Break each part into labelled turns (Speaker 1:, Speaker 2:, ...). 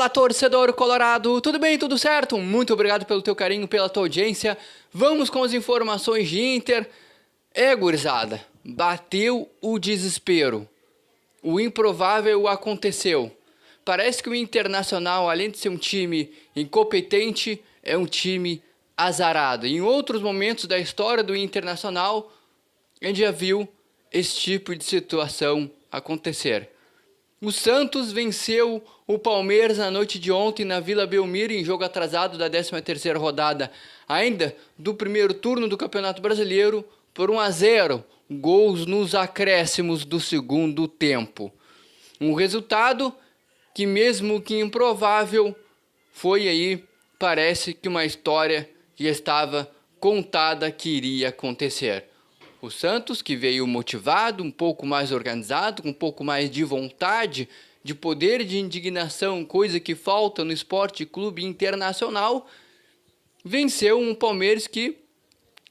Speaker 1: Fala, torcedor colorado, tudo bem, tudo certo? Muito obrigado pelo teu carinho, pela tua audiência. Vamos com as informações de Inter. Gurizada, bateu o desespero. O improvável aconteceu. Parece que o Internacional, além de ser um time incompetente, é um time azarado. Em outros momentos da história do Internacional, a gente já viu esse tipo de situação acontecer. O Santos venceu o Palmeiras na noite de ontem na Vila Belmiro em jogo atrasado da 13ª rodada, ainda do primeiro turno do Campeonato Brasileiro, por 1-0, gols nos acréscimos do segundo tempo. Um resultado que, mesmo que improvável, foi aí, parece que uma história que estava contada que iria acontecer. O Santos, que veio motivado, um pouco mais organizado, com um pouco mais de vontade, de poder de indignação, coisa que falta no Esporte Clube Internacional, venceu um Palmeiras que,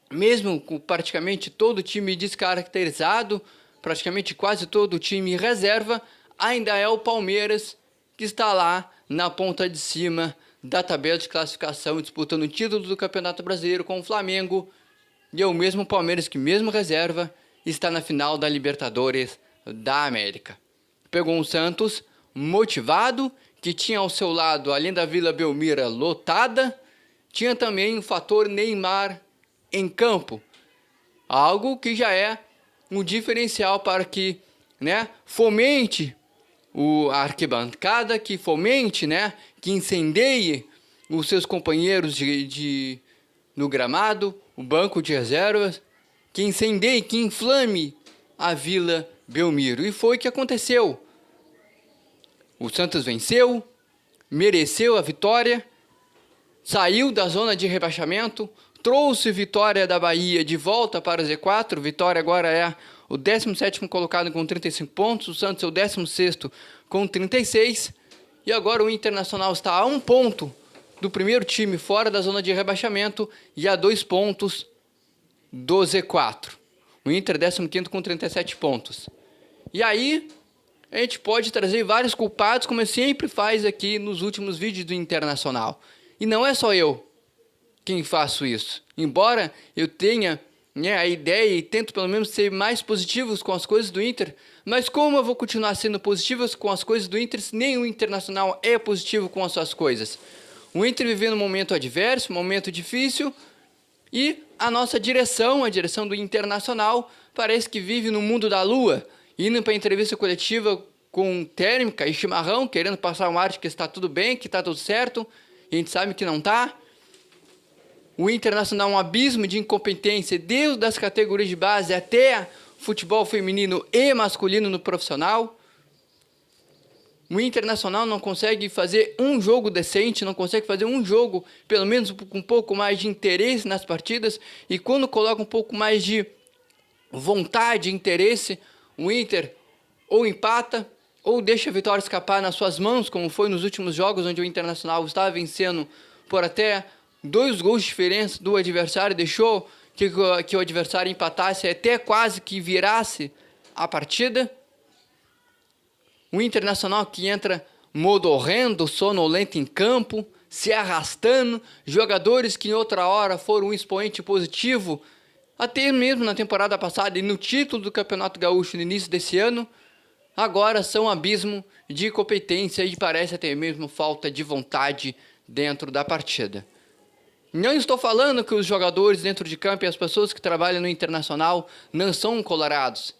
Speaker 1: mesmo com praticamente todo o time descaracterizado, praticamente quase todo o time reserva, ainda é o Palmeiras que está lá na ponta de cima da tabela de classificação, disputando o título do Campeonato Brasileiro com o Flamengo. E é o mesmo Palmeiras que, mesmo reserva, está na final da Libertadores da América. Pegou um Santos motivado, que tinha ao seu lado, além da Vila Belmiro lotada, tinha também o fator Neymar em campo. Algo que já é um diferencial para que, fomente a arquibancada, que fomente, que incendeie os seus companheiros no gramado, o banco de reservas, que incendeie, que inflame a Vila Belmiro. E foi o que aconteceu. O Santos venceu, mereceu a vitória, saiu da zona de rebaixamento, trouxe Vitória da Bahia de volta para o Z4. Vitória agora é o 17º colocado com 35 pontos, o Santos é o 16º com 36, e agora o Internacional está a 1 ponto do primeiro time fora da zona de rebaixamento e a 2 pontos do Z4. O Inter 15º com 37 pontos. E aí a gente pode trazer vários culpados, como eu sempre faz aqui nos últimos vídeos do Internacional. E não é só eu quem faço isso. Embora eu tenha a ideia e tento pelo menos ser mais positivos com as coisas do Inter, mas como eu vou continuar sendo positivos com as coisas do Inter se nem o Internacional é positivo com as suas coisas? O Inter vivendo um momento adverso, um momento difícil, e a nossa direção, a direção do Internacional, parece que vive no mundo da lua, indo para a entrevista coletiva com térmica e chimarrão, querendo passar um ar de que está tudo bem, que está tudo certo, e a gente sabe que não está. O Internacional é um abismo de incompetência, desde as categorias de base até futebol feminino e masculino no profissional. O Internacional não consegue fazer um jogo decente, não consegue fazer um jogo, pelo menos com um pouco mais de interesse nas partidas, e quando coloca um pouco mais de vontade e interesse, o Inter ou empata, ou deixa a vitória escapar nas suas mãos, como foi nos últimos jogos, onde o Internacional estava vencendo por até 2 gols de diferença do adversário, deixou que o adversário empatasse até quase que virasse a partida. O Internacional que entra modorrendo, sonolento em campo, se arrastando, jogadores que em outra hora foram um expoente positivo, até mesmo na temporada passada e no título do Campeonato Gaúcho no início desse ano, agora são um abismo de incompetência e parece até mesmo falta de vontade dentro da partida. Não estou falando que os jogadores dentro de campo e as pessoas que trabalham no Internacional não são colorados.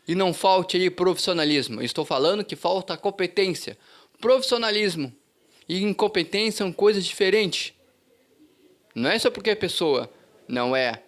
Speaker 1: E não falte aí profissionalismo. Estou falando que falta competência. Profissionalismo e incompetência são coisas diferentes. Não é só porque a pessoa não é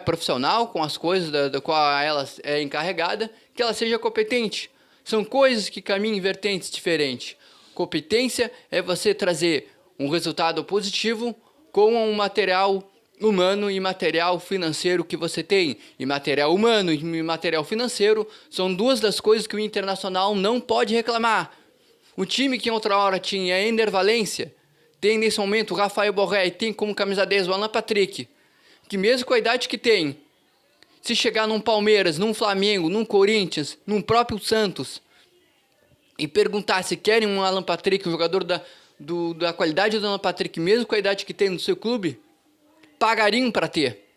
Speaker 1: profissional com as coisas da qual ela é encarregada que ela seja competente. São coisas que caminham em vertentes diferentes. Competência é você trazer um resultado positivo com um material humano e material financeiro que você tem. E material humano e material financeiro são 2 das coisas que o Internacional não pode reclamar. O time que em outra hora tinha Ender Valencia, tem nesse momento o Rafael Borré e tem como camisa 10 o Alan Patrick, que mesmo com a idade que tem, se chegar num Palmeiras, num Flamengo, num Corinthians, num próprio Santos, e perguntar se querem um Alan Patrick, um jogador da qualidade do Alan Patrick, mesmo com a idade que tem no seu clube, pagariam para ter.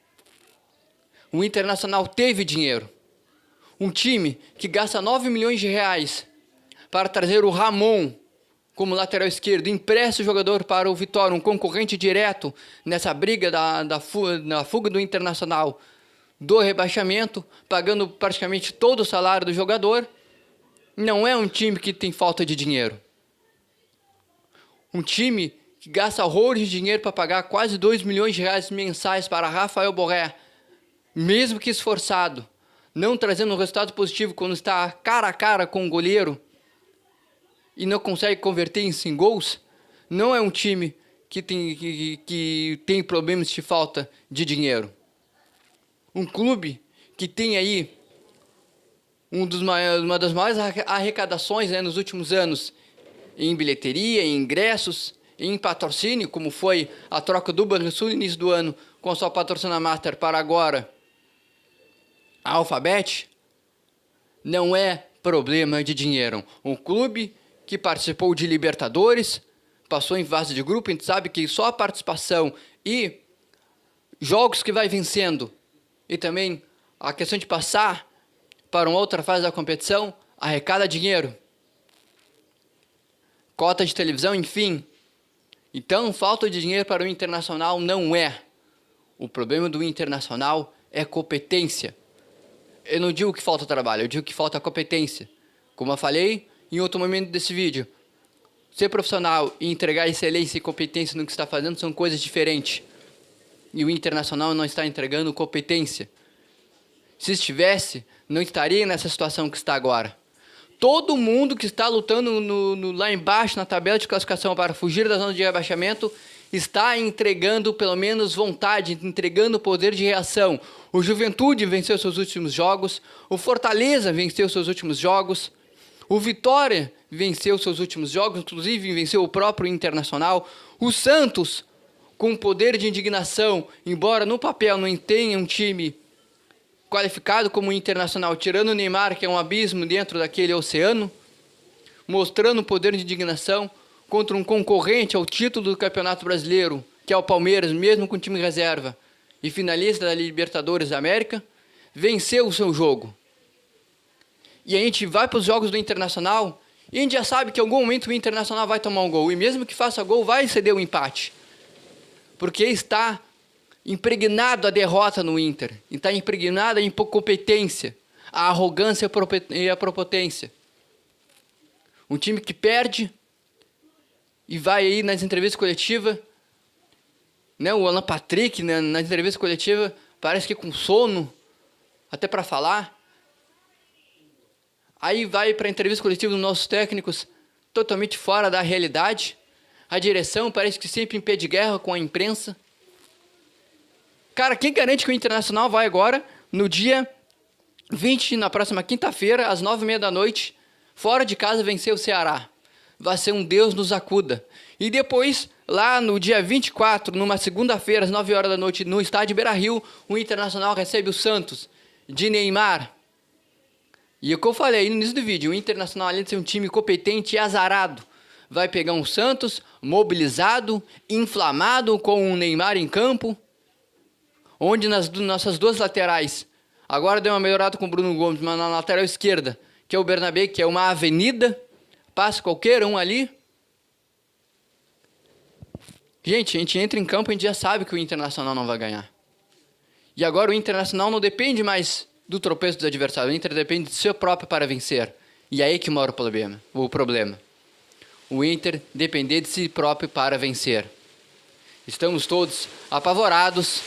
Speaker 1: O Internacional teve dinheiro. Um time que gasta 9 milhões de reais para trazer o Ramon como lateral esquerdo, empresta o jogador para o Vitória, um concorrente direto nessa briga da fuga do Internacional do rebaixamento, pagando praticamente todo o salário do jogador. Não é um time que tem falta de dinheiro. Um time que gasta horrores de dinheiro para pagar quase 2 milhões de reais mensais para Rafael Borré, mesmo que esforçado, não trazendo um resultado positivo quando está cara a cara com o goleiro e não consegue converter em 5 gols, não é um time que tem problemas de falta de dinheiro. Um clube que tem aí uma das maiores arrecadações, né, nos últimos anos em bilheteria, em ingressos, em patrocínio, como foi a troca do Banrisul no início do ano com a sua patrocina Master para agora a Alphabet, não é problema de dinheiro. Um clube que participou de Libertadores, passou em fase de grupo, a gente sabe que só a participação e jogos que vai vencendo e também a questão de passar para uma outra fase da competição arrecada dinheiro. Cota de televisão, enfim. Então, falta de dinheiro para o Internacional não é. O problema do Internacional é competência. Eu não digo que falta trabalho, eu digo que falta competência. Como eu falei em outro momento desse vídeo, ser profissional e entregar excelência e competência no que está fazendo são coisas diferentes. E o Internacional não está entregando competência. Se estivesse, não estaria nessa situação que está agora. Todo mundo que está lutando lá embaixo na tabela de classificação para fugir da zona de rebaixamento está entregando pelo menos vontade, entregando poder de reação. O Juventude venceu seus últimos jogos, o Fortaleza venceu seus últimos jogos, o Vitória venceu seus últimos jogos, inclusive venceu o próprio Internacional. O Santos, com poder de indignação, embora no papel não tenha um time qualificado como Internacional, tirando o Neymar, que é um abismo dentro daquele oceano, mostrando poder de indignação contra um concorrente ao título do Campeonato Brasileiro, que é o Palmeiras, mesmo com time reserva, e finalista da Libertadores da América, venceu o seu jogo. E a gente vai para os jogos do Internacional e a gente já sabe que em algum momento o Internacional vai tomar um gol, e mesmo que faça gol, vai ceder o empate, porque está impregnado a derrota no Inter, está impregnado a incompetência, a arrogância e a prepotência. Um time que perde e vai aí nas entrevistas coletivas, né, o Alan Patrick, né, nas entrevistas coletivas, parece que com sono, até para falar. Aí vai para a entrevista coletiva dos nossos técnicos, totalmente fora da realidade. A direção parece que sempre em pé de guerra com a imprensa. Cara, quem garante que o Internacional vai agora, no dia 20, na próxima quinta-feira, às 9h30 da noite, fora de casa, vencer o Ceará? Vai ser um Deus nos acuda. E depois, lá no dia 24, numa segunda-feira, às 9h da noite, no estádio Beira-Rio, o Internacional recebe o Santos, de Neymar. E o que eu falei no início do vídeo, o Internacional, além de ser um time competente e azarado, vai pegar um Santos mobilizado, inflamado, com o Neymar em campo, onde nas nossas duas laterais, agora deu uma melhorada com o Bruno Gomes, mas na lateral esquerda, que é o Bernabé, que é uma avenida, passa qualquer um ali. Gente, a gente entra em campo e a gente já sabe que o Internacional não vai ganhar. E agora o Internacional não depende mais do tropeço dos adversários, o Inter depende de seu próprio para vencer. E aí que mora o problema. O Inter depender de si próprio para vencer. Estamos todos apavorados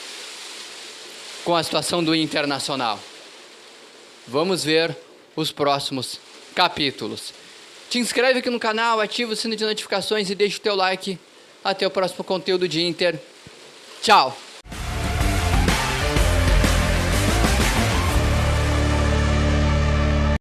Speaker 1: com a situação do Internacional. Vamos ver os próximos capítulos. Te inscreve aqui no canal, ativa o sino de notificações e deixa o teu like. Até o próximo conteúdo de Inter. Tchau!